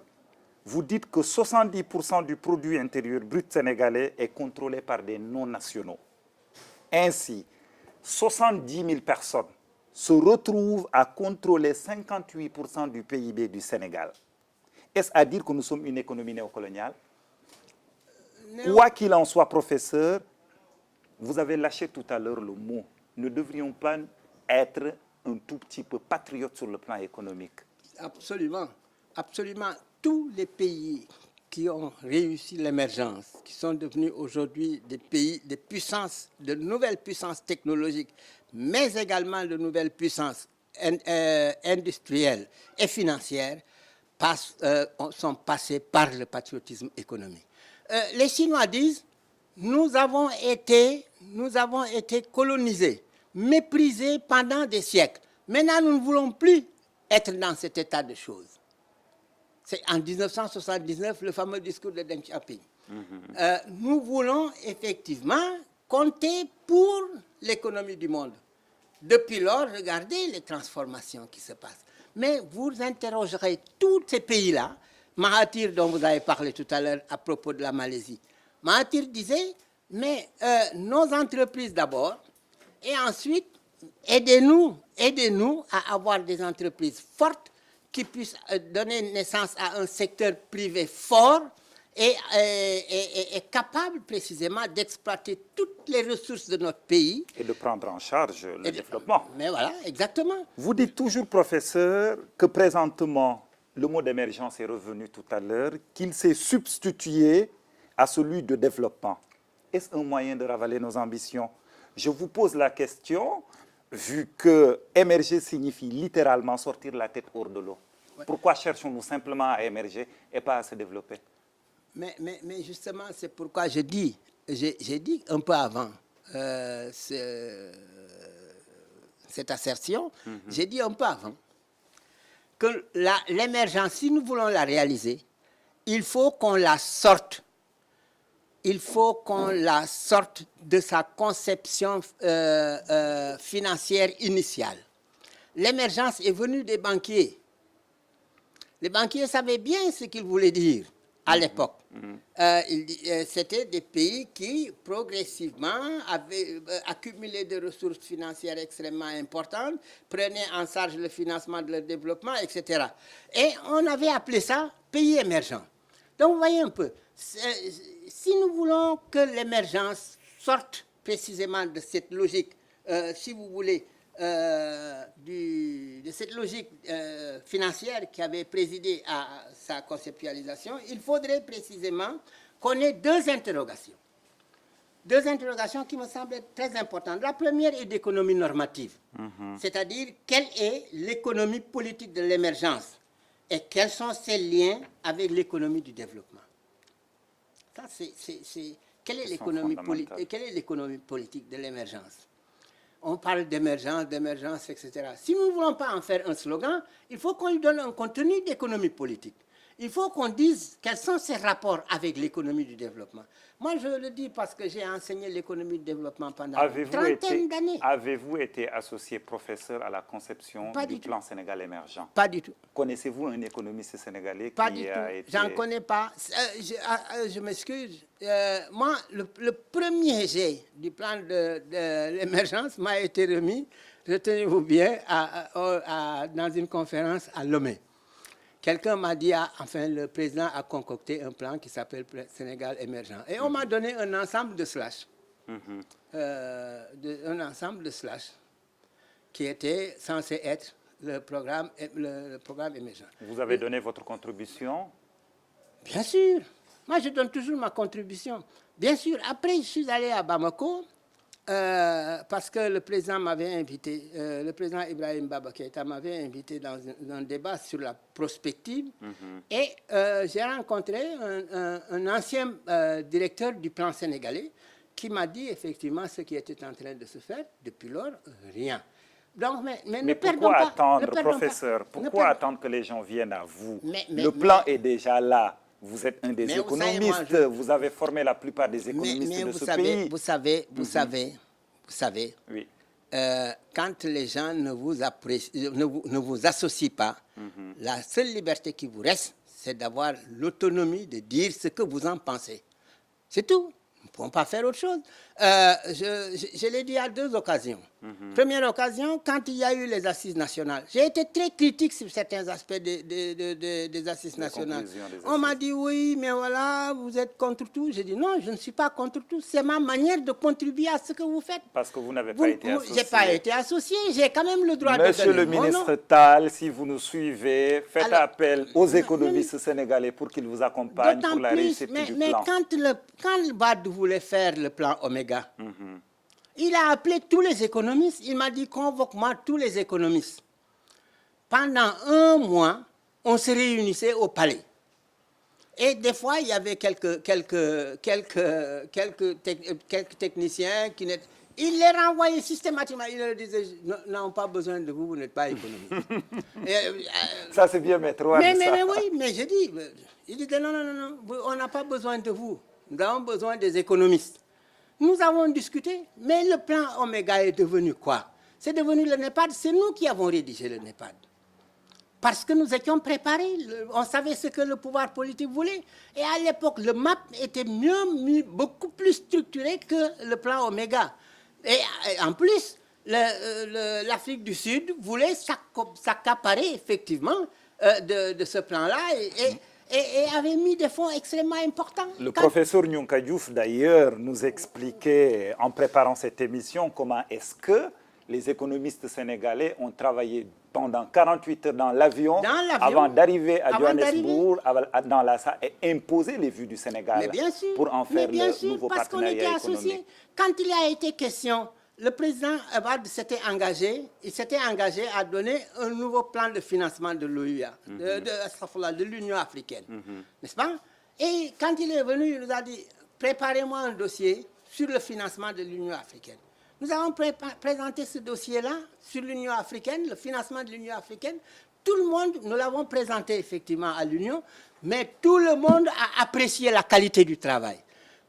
vous dites que 70% du produit intérieur brut sénégalais est contrôlé par des non-nationaux. Ainsi, 70 000 personnes se retrouvent à contrôler 58% du PIB du Sénégal. Est-ce à dire que nous sommes une économie néocoloniale? Quoi qu'il en soit, professeur, vous avez lâché tout à l'heure le mot. Ne devrions pas être un tout petit peu patriotes sur le plan économique? Absolument. Absolument. Tous les pays qui ont réussi l'émergence, qui sont devenus aujourd'hui des pays, des puissances, de nouvelles puissances technologiques, mais également de nouvelles puissances industrielles et financières, sont passés par le patriotisme économique. Les Chinois disent, nous avons été colonisés, méprisés pendant des siècles. Maintenant, nous ne voulons plus être dans cet état de choses. C'est en 1979, le fameux discours de Deng Xiaoping. Nous voulons effectivement compter pour l'économie du monde. Depuis lors, regardez les transformations qui se passent. Mais vous interrogerez tous ces pays-là. Mahathir, dont vous avez parlé tout à l'heure à propos de la Malaisie. Mahathir disait, mais nos entreprises d'abord, et ensuite, aidez-nous à avoir des entreprises fortes qui puissent donner naissance à un secteur privé fort et capable précisément d'exploiter toutes les ressources de notre pays. Et de prendre en charge le développement. Mais voilà, exactement. Vous dites toujours, professeur, que présentement, le mot d'émergence est revenu tout à l'heure, qu'il s'est substitué à celui de développement. Est-ce un moyen de ravaler nos ambitions? Je vous pose la question, vu que émerger signifie littéralement sortir la tête hors de l'eau. Ouais. Pourquoi cherchons-nous simplement à émerger et pas à se développer? Mais justement, c'est pourquoi j'ai dit un peu avant cette assertion, j'ai dit un peu avant que l'émergence, si nous voulons la réaliser, il faut qu'on la sorte. Il faut qu'on la sorte de sa conception financière initiale. L'émergence est venue des banquiers. Les banquiers savaient bien ce qu'ils voulaient dire à l'époque. C'était des pays qui, progressivement, avaient accumulé des ressources financières extrêmement importantes, prenaient en charge le financement de leur développement, etc. Et on avait appelé ça pays émergents. Donc, vous voyez un peu, si nous voulons que l'émergence sorte précisément de cette logique, si vous voulez, de cette logique financière qui avait présidé à sa conceptualisation, il faudrait précisément qu'on ait deux interrogations. deux interrogations qui me semblent être très importantes. La première est d'économie normative, c'est-à-dire quelle est l'économie politique de l'émergence et quels sont ses liens avec l'économie du développement. Ça, quelle est l'économie politique de l'émergence? On parle d'émergence, etc. Si nous ne voulons pas en faire un slogan, il faut qu'on lui donne un contenu d'économie politique. Il faut qu'on dise quels sont ses rapports avec l'économie du développement. Moi, je le dis parce que j'ai enseigné l'économie du développement pendant une trentaine d'années. Avez-vous été associé professeur à la conception du plan Sénégal émergent? Pas du tout. Connaissez-vous un économiste sénégalais qui a été... J'en connais pas. Je m'excuse. Moi, le premier jet du plan de l'émergence m'a été remis, retenez-vous bien, dans une conférence à Lomé. Quelqu'un m'a dit, enfin, le président a concocté un plan qui s'appelle Sénégal émergent. Et on m'a donné un ensemble de slash. Un ensemble de slash qui était censé être le programme émergent. Vous avez donné votre contribution? Bien sûr. Moi, je donne toujours ma contribution. Bien sûr. Après, je suis allé à Bamako parce que le président m'avait invité, le président Ibrahim Baba Keïta m'avait invité dans un débat sur la prospective. Et j'ai rencontré un ancien directeur du plan sénégalais qui m'a dit effectivement ce qui était en train de se faire. Depuis lors, rien. Donc, mais pourquoi attendre, professeur? Pourquoi attendre que les gens viennent à vous? Le plan est déjà là. Vous êtes un des économistes. Vous avez formé la plupart des économistes de ce pays. Vous savez, oui. Quand les gens ne vous associent pas, la seule liberté qui vous reste, c'est d'avoir l'autonomie de dire ce que vous en pensez. C'est tout. Nous ne pouvons pas faire autre chose. Je l'ai dit à deux occasions. Première occasion, quand il y a eu les assises nationales. J'ai été très critique sur certains aspects des assises nationales. On m'a dit, oui, mais voilà, vous êtes contre tout. J'ai dit, non, je ne suis pas contre tout. C'est ma manière de contribuer à ce que vous faites. Parce que vous n'avez pas été associé. Je n'ai pas été associé. J'ai quand même le droit de donner. Monsieur le ministre Tall, si vous nous suivez, faites appel aux économistes sénégalais pour qu'ils vous accompagnent pour la réussite du plan. Mais quand Wade voulait faire le plan Oméga, il a appelé tous les économistes. Il m'a dit, convoque-moi tous les économistes. Pendant un mois, on se réunissait au palais. Et des fois, il y avait quelques techniciens qui n'étaient... Il les renvoyait systématiquement. Il leur disait, n'ont pas besoin de vous, vous n'êtes pas économiste. Ça, c'est bien, maître. Mais oui, mais je dis, il disait, non, on n'a pas besoin de vous. Nous avons besoin des économistes. Nous avons discuté, mais le plan Oméga est devenu quoi? C'est devenu le NEPAD. C'est nous qui avons rédigé le NEPAD. Parce que nous étions préparés. On savait ce que le pouvoir politique voulait. Et à l'époque, le MAP était beaucoup plus structuré que le plan Oméga. Et en plus, l'Afrique du Sud voulait s'accaparer effectivement de ce plan-là et avait mis des fonds extrêmement importants. Le professeur Nyonka Diouf, d'ailleurs, nous expliquait en préparant cette émission comment est-ce que les économistes sénégalais ont travaillé pendant 48 heures dans l'avion avant d'arriver à Johannesburg, dans l'ASA, et imposer les vues du Sénégal pour en faire le nouveau partenariat économique. Quand il a été question, le président Abad s'était engagé à donner un nouveau plan de financement de l'OUA, de l'Union africaine, n'est-ce pas? Et quand il est venu, il nous a dit, préparez-moi un dossier sur le financement de l'Union africaine. Nous avons présenté ce dossier-là sur l'Union africaine, le financement de l'Union africaine. Tout le monde, nous l'avons présenté effectivement à l'Union, mais tout le monde a apprécié la qualité du travail.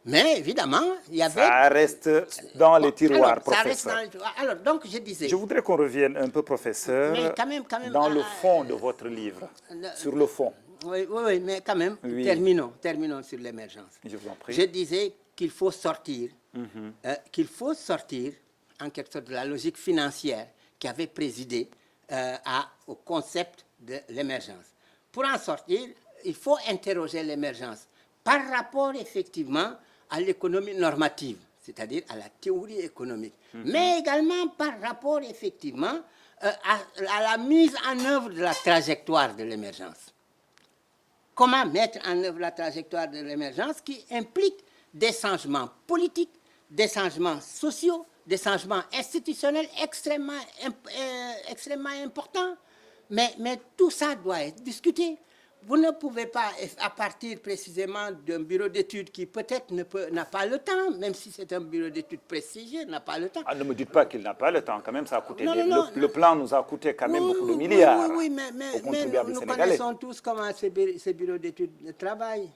Mais évidemment, il y avait... Ça reste dans les tiroirs, professeur. Ça reste dans les tiroirs. Alors, donc, je disais... Je voudrais qu'on revienne un peu, professeur, mais quand même, dans le fond de votre livre, sur le fond. Oui, mais quand même, terminons sur l'émergence. Je vous en prie. Je disais qu'il faut sortir, en quelque sorte, de la logique financière qui avait présidé au concept de l'émergence. Pour en sortir, il faut interroger l'émergence par rapport, effectivement, à l'économie normative, c'est-à-dire à la théorie économique, mais également par rapport, effectivement, à la mise en œuvre de la trajectoire de l'émergence. Comment mettre en œuvre la trajectoire de l'émergence qui implique des changements politiques, des changements sociaux, des changements institutionnels extrêmement importants. Mais tout ça doit être discuté. Vous ne pouvez pas, à partir précisément d'un bureau d'études qui peut-être n'a pas le temps, même si c'est un bureau d'études prestigieux, n'a pas le temps. Ah, ne me dites pas qu'il n'a pas le temps, quand même, ça a coûté le plan nous a coûté quand même beaucoup de milliards. Oui, mais nous connaissons tous comment ces bureaux d'études travaillent.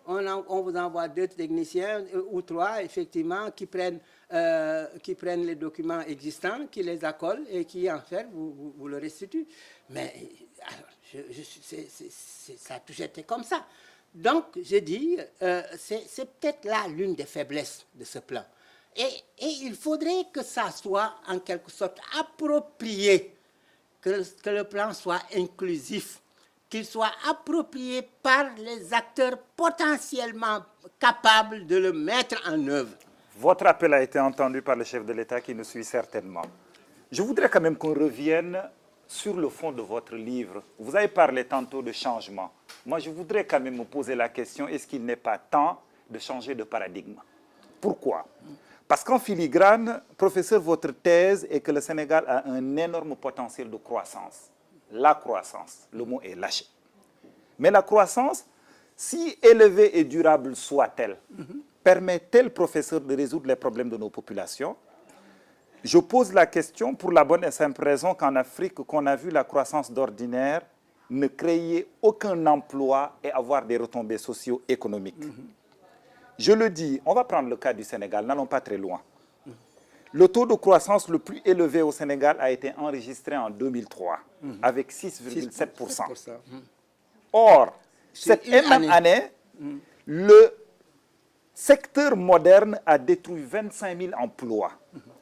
On vous envoie 2 techniciens ou 3, effectivement, qui prennent les documents existants, qui les accolent et qui, en fait, vous le restituent. Mais alors, ça a toujours été comme ça. Donc, je dis, c'est peut-être là l'une des faiblesses de ce plan. Et il faudrait que ça soit, en quelque sorte, approprié, que le plan soit inclusif, qu'il soit approprié par les acteurs potentiellement capables de le mettre en œuvre. Votre appel a été entendu par le chef de l'État qui nous suit certainement. Je voudrais quand même qu'on revienne sur le fond de votre livre. Vous avez parlé tantôt de changement. Moi, je voudrais quand même me poser la question, est-ce qu'il n'est pas temps de changer de paradigme? Pourquoi? Parce qu'en filigrane, professeur, votre thèse est que le Sénégal a un énorme potentiel de croissance. La croissance, le mot est lâché. Mais la croissance, si élevée et durable soit-elle, permet-elle, professeur, de résoudre les problèmes de nos populations? Je pose la question pour la bonne et simple raison qu'en Afrique, qu'on a vu la croissance d'ordinaire ne créer aucun emploi et avoir des retombées socio-économiques. Je le dis, on va prendre le cas du Sénégal, n'allons pas très loin. Le taux de croissance le plus élevé au Sénégal a été enregistré en 2003, avec 6,7%. Or, cette même année, le secteur moderne a détruit 25 000 emplois.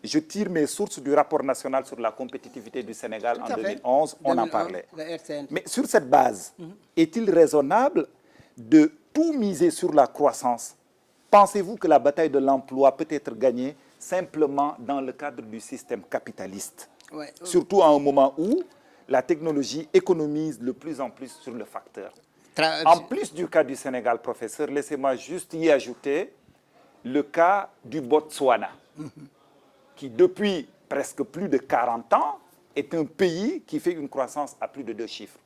Je tire mes sources du rapport national sur la compétitivité du Sénégal en 2011, on en parlait. Mais sur cette base, est-il raisonnable de tout miser sur la croissance? Pensez-vous que la bataille de l'emploi peut être gagnée simplement dans le cadre du système capitaliste? Surtout à un moment où la technologie économise de plus en plus sur le facteur. En plus du cas du Sénégal, professeur, laissez-moi juste y ajouter le cas du Botswana, qui depuis presque plus de 40 ans est un pays qui fait une croissance à plus de 2 chiffres.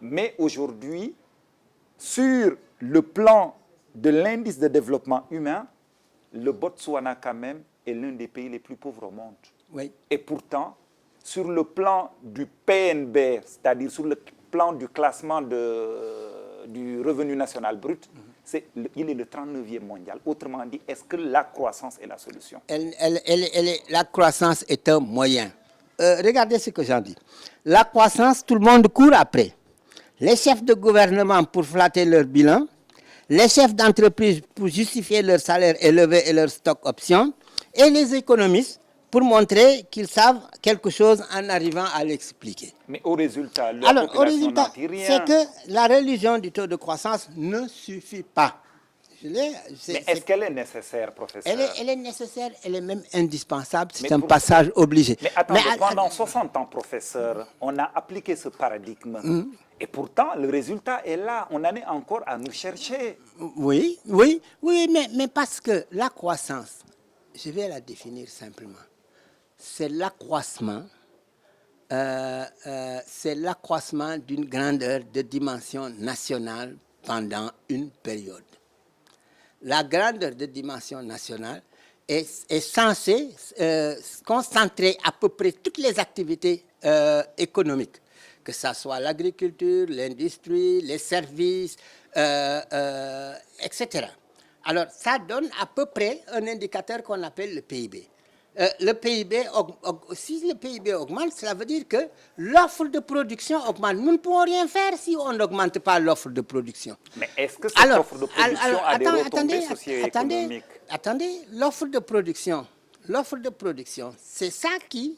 Mais aujourd'hui, sur le plan de l'indice de développement humain, le Botswana quand même est l'un des pays les plus pauvres au monde. Et pourtant, sur le plan du PNB, c'est-à-dire sur le plan du classement du revenu national brut, il est le 39e mondial. Autrement dit, est-ce que la croissance est la solution? La croissance est un moyen. Regardez ce que j'en dis. La croissance, tout le monde court après. Les chefs de gouvernement pour flatter leur bilan, les chefs d'entreprise pour justifier leur salaire élevé et leur stock option, et les économistes pour montrer qu'ils savent quelque chose en arrivant à l'expliquer. Mais au résultat, c'est que la religion du taux de croissance ne suffit pas. Mais est-ce qu'elle est nécessaire, professeur? Elle est nécessaire, elle est même indispensable, c'est un passage obligé. Mais attendez, pendant 60 ans, professeur, on a appliqué ce paradigme. Et pourtant, le résultat est là. On en est encore à nous chercher. Oui, mais parce que la croissance, je vais la définir simplement. C'est l'accroissement d'une grandeur de dimension nationale pendant une période. La grandeur de dimension nationale est censée concentrer à peu près toutes les activités économiques, que ce soit l'agriculture, l'industrie, les services, etc. Alors, ça donne à peu près un indicateur qu'on appelle le PIB. Le PIB, si le PIB augmente, cela veut dire que l'offre de production augmente. Nous ne pouvons rien faire si on n'augmente pas l'offre de production. Mais est-ce que cette offre de production a des retombées socio-économiques? Attendez, l'offre de production, c'est ça qui...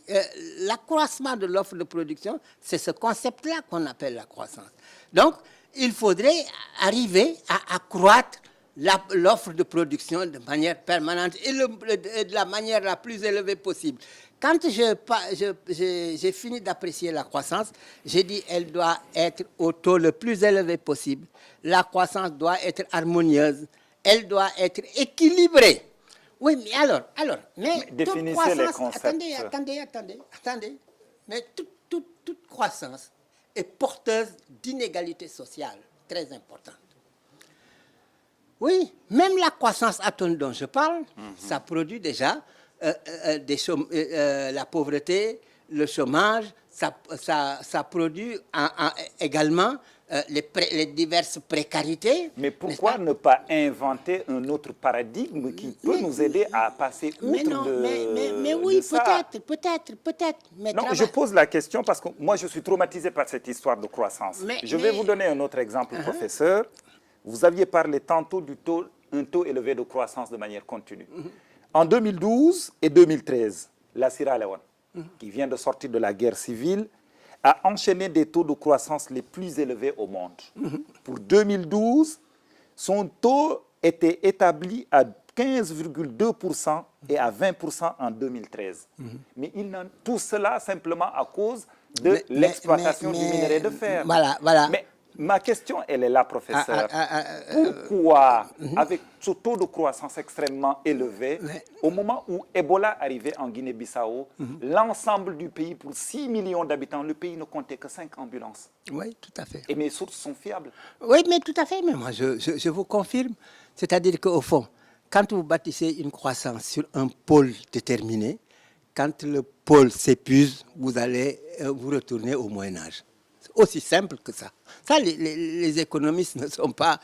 l'accroissement de l'offre de production, c'est ce concept-là qu'on appelle la croissance. Donc, il faudrait arriver à accroître l'offre de production de manière permanente et de la manière la plus élevée possible. Quand j'ai fini d'apprécier la croissance, j'ai dit qu'elle doit être au taux le plus élevé possible. La croissance doit être harmonieuse, elle doit être équilibrée. Oui, mais alors, mais toute Définissez les croissance, concepts. attendez, mais toute croissance est porteuse d'inégalités sociales très importantes. Oui, même la croissance atone dont je parle, ça produit déjà la pauvreté, le chômage, ça produit également les diverses précarités. Mais pourquoi ne pas inventer un autre paradigme qui peut nous aider à passer outre mais de oui, ça? peut-être. Mais Non, je pose la question parce que moi, je suis traumatisé par cette histoire de croissance. Je vais vous donner un autre exemple, professeur. Vous aviez parlé tantôt un taux élevé de croissance de manière continue. En 2012 et 2013, la Sierra Leone, qui vient de sortir de la guerre civile, a enchaîné des taux de croissance les plus élevés au monde. Pour 2012, son taux était établi à 15,2% et à 20% en 2013. Mais tout cela simplement à cause de l'exploitation du minerai de fer. Voilà. Mais ma question, elle est là, professeur. Pourquoi, avec ce taux de croissance extrêmement élevé, au moment où Ebola arrivait en Guinée-Bissau, l'ensemble du pays, pour 6 millions d'habitants, le pays ne comptait que 5 ambulances? Oui, tout à fait. Et mes sources sont fiables. Oui, mais tout à fait. Mais moi, je vous confirme. C'est-à-dire qu'au fond, quand vous bâtissez une croissance sur un pôle déterminé, quand le pôle s'épuise, vous allez vous retourner au Moyen-Âge. C'est aussi simple que ça. Ça, les économistes ne sont pas...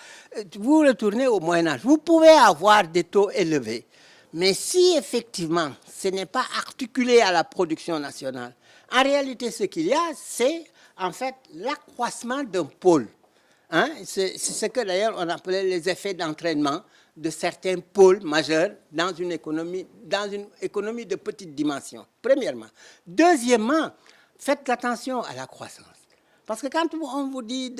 Vous retournez au Moyen-Âge. Vous pouvez avoir des taux élevés. Mais si effectivement, ce n'est pas articulé à la production nationale, en réalité, ce qu'il y a, c'est en fait l'accroissement d'un pôle. Hein? C'est ce que d'ailleurs on appelait les effets d'entraînement de certains pôles majeurs dans une économie de petite dimension, premièrement. Deuxièmement, faites attention à la croissance. Parce que quand on vous dit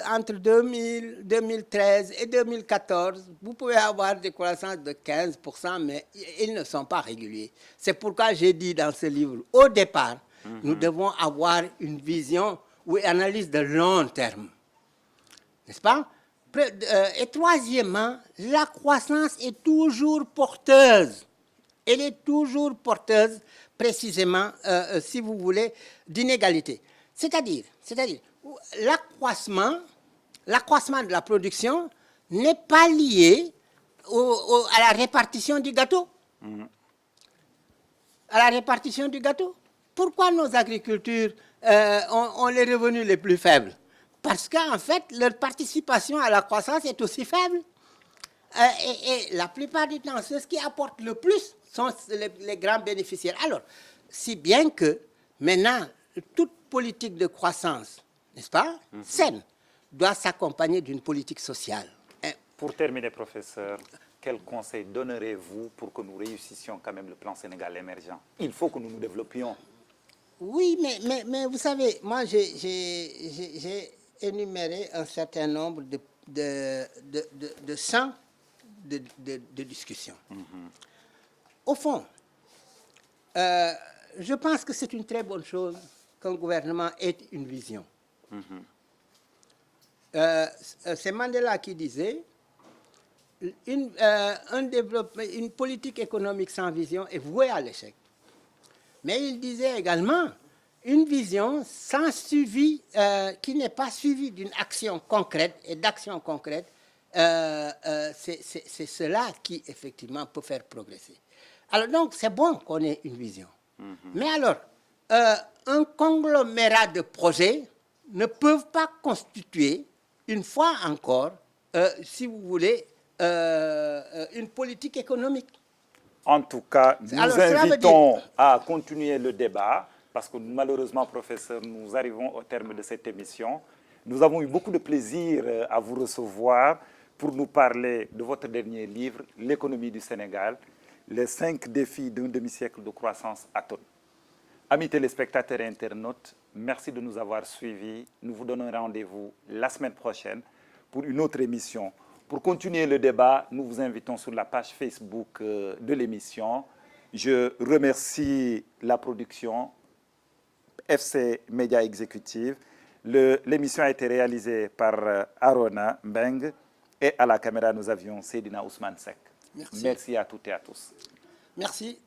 entre 2013 et 2014, vous pouvez avoir des croissances de 15%, mais ils ne sont pas réguliers. C'est pourquoi j'ai dit dans ce livre, au départ, nous devons avoir une vision ou une analyse de long terme. N'est-ce pas? Et troisièmement, la croissance est toujours porteuse. Elle est toujours porteuse, précisément, si vous voulez, d'inégalité. C'est-à-dire, l'accroissement de la production n'est pas lié à la répartition du gâteau. À la répartition du gâteau. Pourquoi nos agricultures ont les revenus les plus faibles? Parce qu'en fait, leur participation à la croissance est aussi faible. Et la plupart du temps, ceux qui apportent le plus sont les grands bénéficiaires. Alors, si bien que maintenant, toute politique de croissance, n'est-ce pas, saine, doit s'accompagner d'une politique sociale. Pour terminer, professeur, quel conseil donnerez-vous pour que nous réussissions quand même le plan Sénégal émergent? Il faut que nous nous développions. Oui, mais vous savez, moi, j'ai énuméré un certain nombre de champs de discussion. Au fond, je pense que c'est une très bonne chose qu'un gouvernement ait une vision. C'est Mandela qui disait une politique économique sans vision est vouée à l'échec. Mais il disait également une vision sans suivi, qui n'est pas suivie d'une action concrète et d'action concrète, c'est cela qui effectivement peut faire progresser. Alors donc c'est bon qu'on ait une vision. Mais alors, un conglomérat de projets ne peuvent pas constituer, une fois encore, si vous voulez, une politique économique. En tout cas, nous invitons à continuer le débat, parce que malheureusement, professeur, nous arrivons au terme de cette émission. Nous avons eu beaucoup de plaisir à vous recevoir pour nous parler de votre dernier livre, L'économie du Sénégal, les 5 défis d'un demi-siècle de croissance atone. Amis téléspectateurs et internautes, merci de nous avoir suivis. Nous vous donnons rendez-vous la semaine prochaine pour une autre émission. Pour continuer le débat, nous vous invitons sur la page Facebook de l'émission. Je remercie la production FC Média Exécutive. L'émission a été réalisée par Arona Mbeng et à la caméra, nous avions Seydina Ousmane Sek. Merci. Merci à toutes et à tous. Merci.